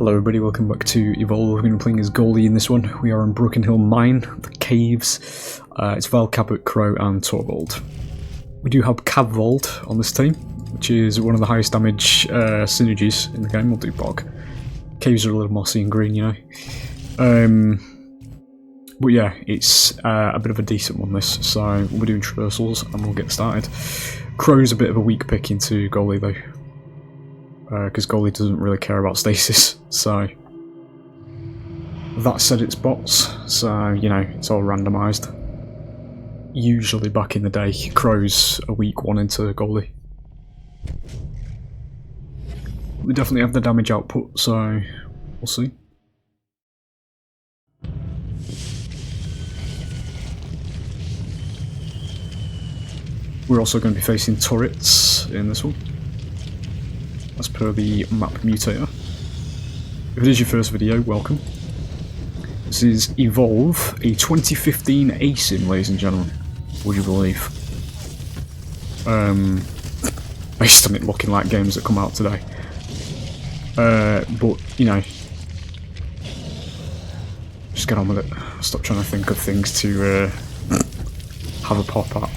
Hello everybody, welcome back to Evolve. We're going to be playing as Goalie in this one. We are in Broken Hill Mine, the caves. It's Val, Cabot, Crow and Torvald. We do have Cavvold on this team, which is one of the highest damage synergies in the game. We'll do BOG. Caves are a little mossy and green, you know. But yeah, it's a bit of a decent one this, so we're doing traversals and we'll get started. Crow's a bit of a weak pick into Goalie though. Because Goalie doesn't really care about stasis, so that said it's bots, so you know, it's all randomised. Usually back in the day, Crow's a weak one into Goalie. We definitely have the damage output, so we'll see. We're also going to be facing turrets in this one, as per the map mutator. If it is your first video, welcome. This is Evolve, a 2015 ASIN, ladies and gentlemen. Would you believe? Based on it looking like games that come out today. But, you know, just get on with it. Stop trying to think of things to have a pop at.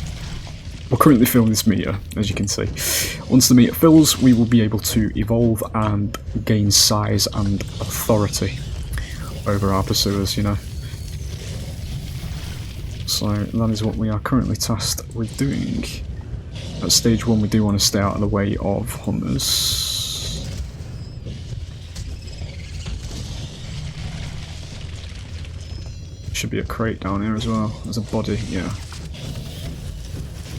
We're currently filling this meter, as you can see. Once the meter fills, we will be able to evolve and gain size and authority over our pursuers, you know. So that is what we are currently tasked with doing. At stage 1 we do want to stay out of the way of hunters. Should be a crate down here as well. There's a body, yeah.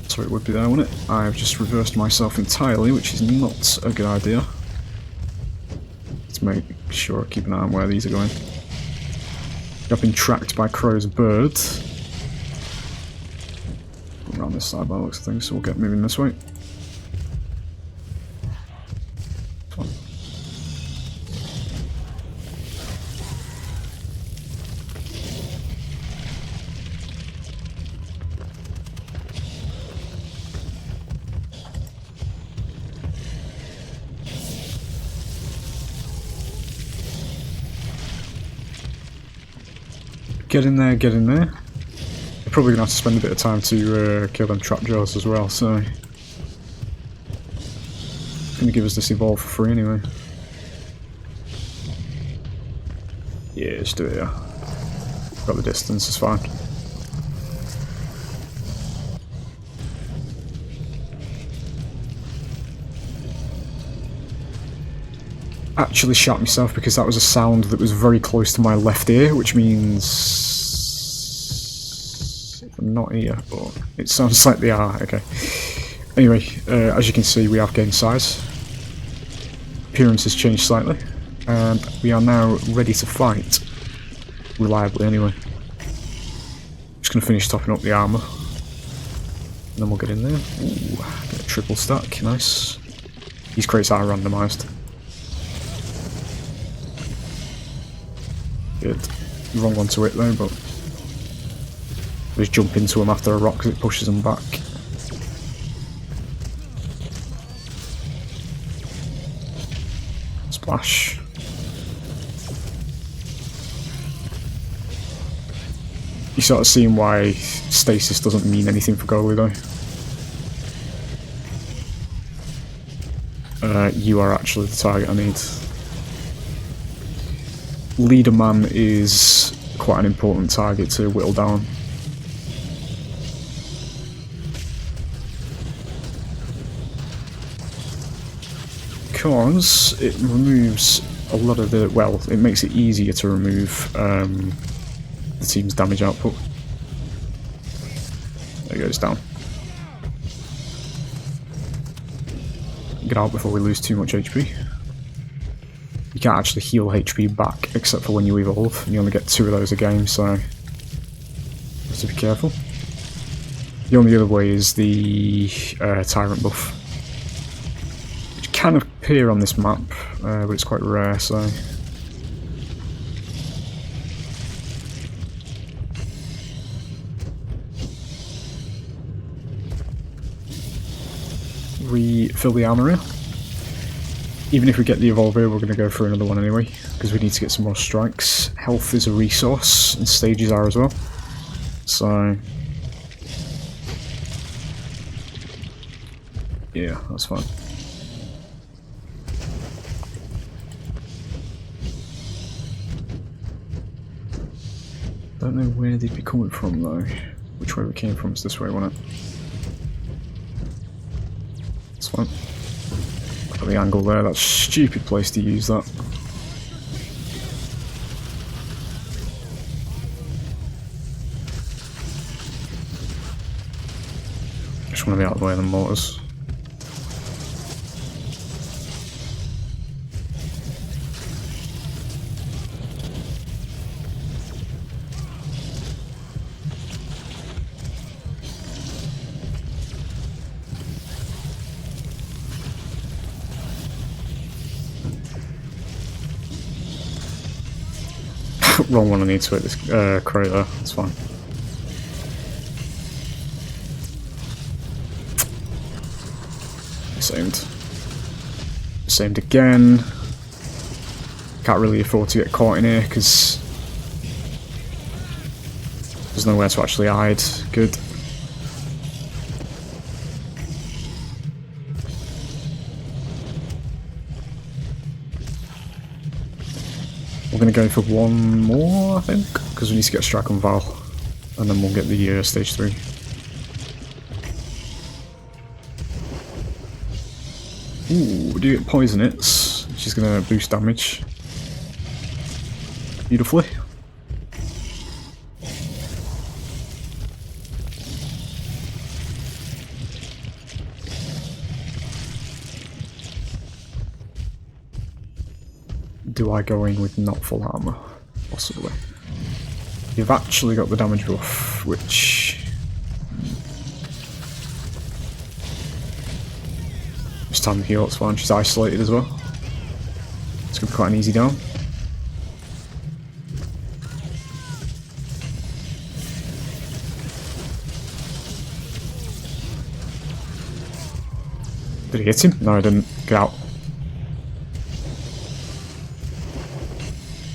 So it would be there, wouldn't it? I've just reversed myself entirely, which is not a good idea. Let's make sure I keep an eye on where these are going. I've been tracked by Crow's bird. Around this side by the looks of things, so we'll get moving this way. Fine. Get in there, get in there. You're probably going to have to spend a bit of time to kill them trap jaws as well, so... It's going to give us this evolve for free anyway. Yeah, just do it, yeah. Got the distance, it's fine. Actually shot myself because that was a sound that was very close to my left ear, which means I'm not here, but it sounds like they are. Okay. Anyway, as you can see, we have gained size. Appearance has changed slightly, and we are now ready to fight reliably. Anyway, just going to finish topping up the armor, and then we'll get in there. Ooh, get a triple stack, nice. These crates are randomised. Good. Wrong one to hit though, but just jump into them after a rock because it pushes them back. Splash. You're sort of seeing why stasis doesn't mean anything for Goalie though. You are actually the target I need. Leader man is quite an important target to whittle down. Because it removes a lot of the, well, it makes it easier to remove the team's damage output. There it goes down. Get out before we lose too much HP. You can't actually heal HP back except for when you evolve, and you only get 2 of those a game, so you have to be careful. The only other way is the Tyrant buff, which can appear on this map, but it's quite rare, so... Refill the armour here. Even if we get the evolve here, we're going to go for another one anyway, because we need to get some more strikes. Health is a resource, and stages are as well. So... yeah, that's fine. Don't know where they'd be coming from though. Which way we came from is this way, wasn't it? It's fine. Look at the angle there, that's a stupid place to use that. Just want to be out of the way of the mortars. Wrong one, I need to hit this crow there, that's fine. Aimed again. Can't really afford to get caught in here because there's nowhere to actually hide. Good. We're going to go for one more, I think, because we need to get a strike on Val, and then we'll get the stage 3. Ooh, we do get poison hits, which is going to boost damage. Beautifully. Do I go in with not full armor? Possibly. You've actually got the damage buff, which... Just time to heal, it's fine. She's isolated as well. It's going to be quite an easy down. Did he hit him? No, I didn't. Get out.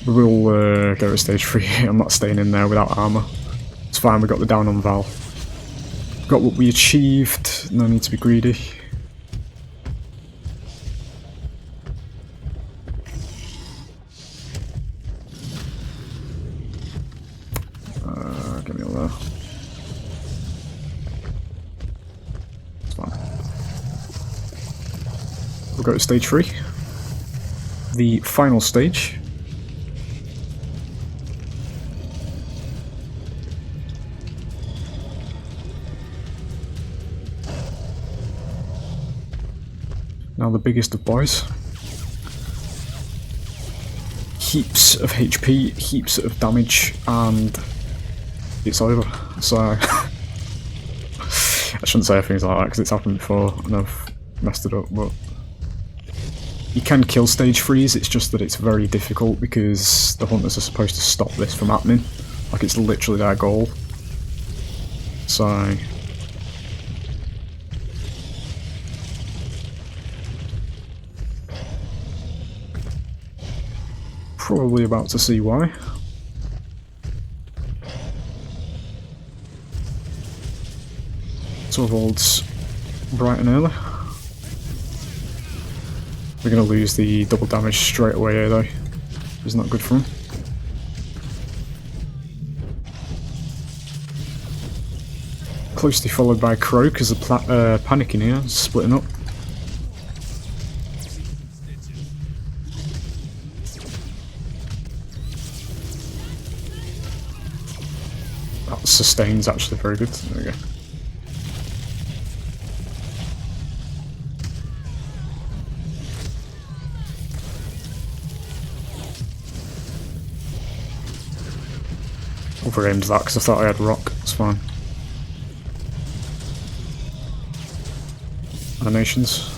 We will go to stage 3. I'm not staying in there without armor. It's fine, we got the down on Val. Got what we achieved, no need to be greedy. Get me all there. It's fine. We'll go to stage 3. The final stage. Now the biggest of boys. Heaps of HP, heaps of damage, and it's over. So I shouldn't say things like that because it's happened before and I've messed it up, but you can kill stage 3s, it's just that it's very difficult because the hunters are supposed to stop this from happening. Like, it's literally their goal. So probably about to see why. Torvald's bright and early. We're going to lose the double damage straight away here though. It's not good for him. Closely followed by Crow because they're panicking here, splitting up. That sustain's actually very good. There we go. Over-aimed that because I thought I had rock. It's fine. Animations.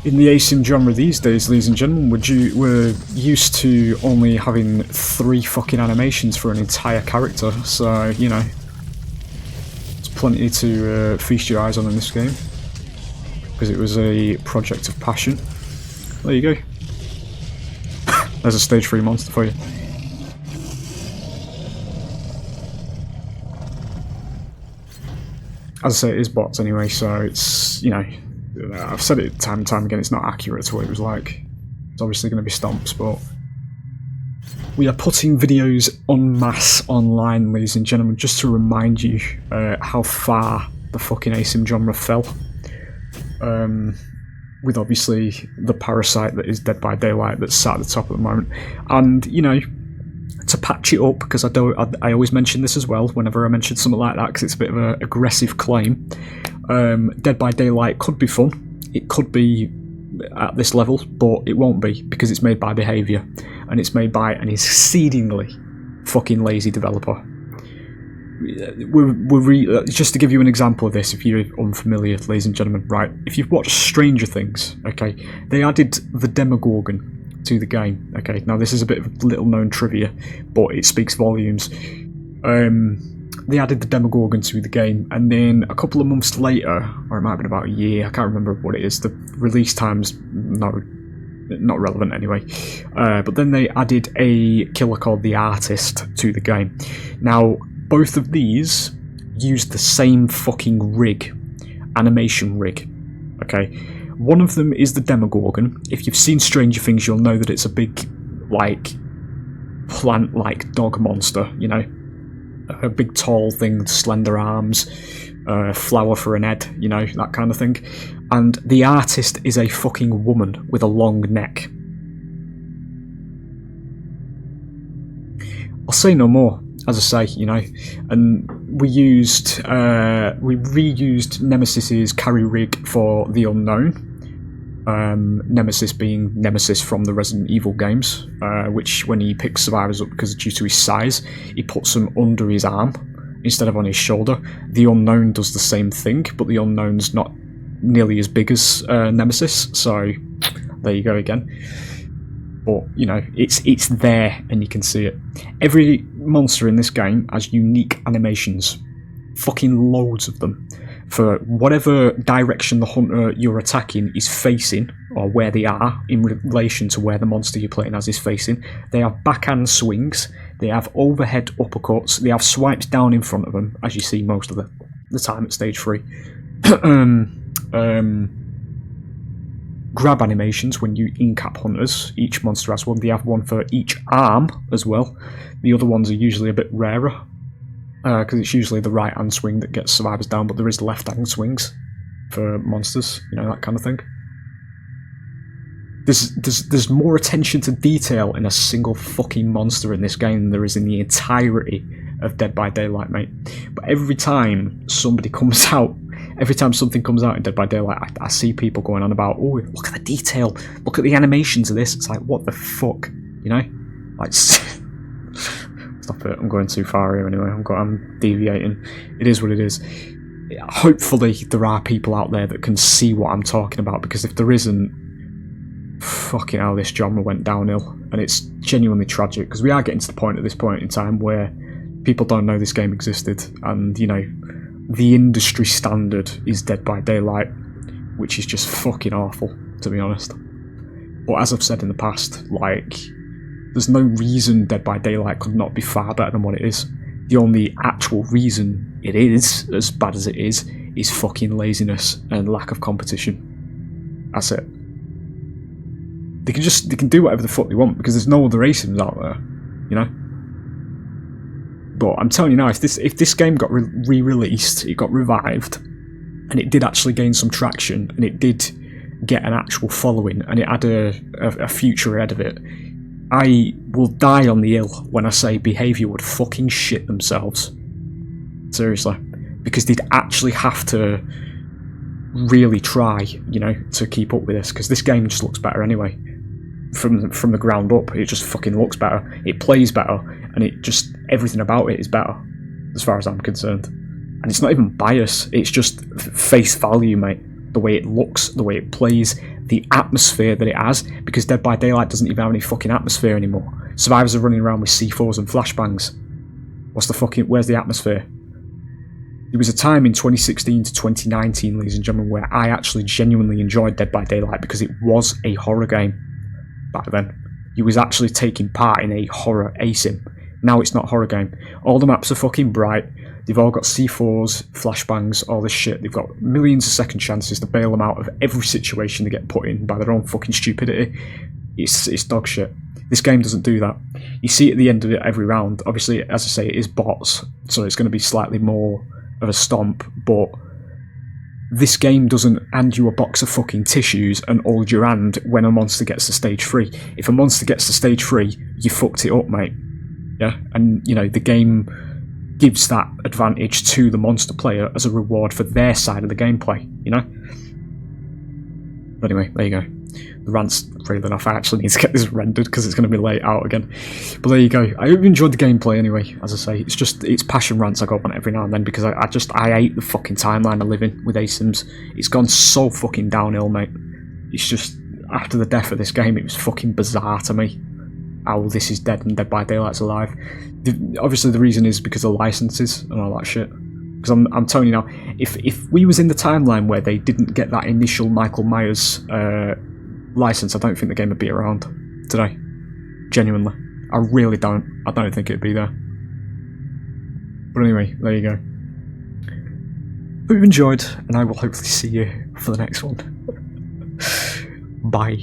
In the asim genre these days, ladies and gentlemen, we're used to only having 3 fucking animations for an entire character, so, you know, there's plenty to feast your eyes on in this game. because it was a project of passion. There you go. There's a stage 3 monster for you. As I say, it is bots anyway, so it's, you know, I've said it time and time again, it's not accurate to what it was like. It's obviously going to be stomps, but we are putting videos en masse online, ladies and gentlemen, just to remind you how far the fucking asim genre fell. With obviously the parasite that is Dead by Daylight that's sat at the top at the moment. And, you know, to patch it up, because I always mention this as well whenever I mention something like that, because it's a bit of an aggressive claim. Dead by Daylight could be fun. It could be at this level, but it won't be, because it's made by Behaviour, and it's made by an exceedingly fucking lazy developer. Just to give you an example of this, if you're unfamiliar, ladies and gentlemen, right? If you've watched Stranger Things, okay, they added the Demogorgon to the game. Okay, now this is a bit of little known trivia, but it speaks volumes. They added the Demogorgon to the game, and then a couple of months later, or it might have been about a year, I can't remember what it is, the release time's not relevant anyway, but then they added a killer called the Artist to the game. Now, both of these use the same fucking rig, animation rig, okay? One of them is the Demogorgon. If you've seen Stranger Things, you'll know that it's a big, like, plant-like dog monster, you know? A big tall thing, slender arms, flower for an head, you know, that kind of thing. And the Artist is a fucking woman with a long neck. I'll say no more, as I say, you know. And we reused Nemesis's carry rig for the Unknown. Nemesis being Nemesis from the Resident Evil games, which when he picks survivors up, because due to his size, he puts them under his arm instead of on his shoulder. The Unknown does the same thing, but the Unknown's not nearly as big as Nemesis, so there you go again. But, you know, it's there and you can see it. Every monster in this game has unique animations. Fucking loads of them. For whatever direction the hunter you're attacking is facing, or where they are in relation to where the monster you're playing as is facing. They have backhand swings, they have overhead uppercuts, they have swipes down in front of them, as you see most of the time at stage 3. Grab animations when you in-cap hunters. Each monster has one. They have one for each arm as well. The other ones are usually a bit rarer, because it's usually the right hand swing that gets survivors down, but there is left hand swings for monsters, you know, that kind of thing. There's more attention to detail in a single fucking monster in this game than there is in the entirety of Dead by Daylight, mate. But every time something comes out in Dead by Daylight, I see people going on about, oh, look at the detail, look at the animations of this. It's like, what the fuck, you know? Like, stop it, I'm going too far here anyway, I'm deviating. It is what it is. Hopefully there are people out there that can see what I'm talking about, because if there isn't, fucking hell, this genre went downhill, and it's genuinely tragic, because we are getting to the point at this point in time where people don't know this game existed, and, you know, the industry standard is Dead by Daylight, which is just fucking awful, to be honest. But as I've said in the past, like, there's no reason Dead by Daylight could not be far better than what it is. The only actual reason it is as bad as it is fucking laziness and lack of competition. That's it. They can do whatever the fuck they want, because there's no other ASIMs out there, you know? But I'm telling you now, if this game got re-released, it got revived, and it did actually gain some traction, and it did get an actual following, and it had a future ahead of it, I will die on the hill when I say Behaviour would fucking shit themselves. Seriously. Because they'd actually have to really try, you know, to keep up with this, because this game just looks better anyway. From the ground up, it just fucking looks better, it plays better, and it just, everything about it is better, as far as I'm concerned. And it's not even bias, it's just face value, mate. The way it looks, the way it plays, the atmosphere that it has, because Dead by Daylight doesn't even have any fucking atmosphere anymore. Survivors are running around with C4s and flashbangs. Where's the atmosphere? There was a time in 2016 to 2019, ladies and gentlemen, where I actually genuinely enjoyed Dead by Daylight because it was a horror game back then. You was actually taking part in a horror asim. Now it's not a horror game. All the maps are fucking bright. They've all got C4s, flashbangs, all this shit. They've got millions of second chances to bail them out of every situation they get put in by their own fucking stupidity. It's dog shit. This game doesn't do that. You see at the end of it every round. Obviously, as I say, it is bots, so it's going to be slightly more of a stomp, but this game doesn't hand you a box of fucking tissues and hold your hand when a monster gets to stage 3. If a monster gets to stage 3, you fucked it up, mate. Yeah, and you know, the game gives that advantage to the monster player as a reward for their side of the gameplay, you know? But anyway, there you go. The rant's railing off. I actually need to get this rendered because it's going to be late out again. But there you go. I hope you enjoyed the gameplay anyway, as I say. It's passion rants I go on every now and then because I hate the fucking timeline I live in with ASIMs. It's gone so fucking downhill, mate. It's just, after the death of this game, it was fucking bizarre to me how this is dead and Dead by Daylight's alive. Obviously the reason is because of licenses and all that shit. Because I'm telling you now, if we was in the timeline where they didn't get that initial Michael Myers license, I don't think the game would be around today. Genuinely. I really don't. I don't think it'd be there. But anyway, there you go. Hope you've enjoyed, and I will hopefully see you for the next one. Bye.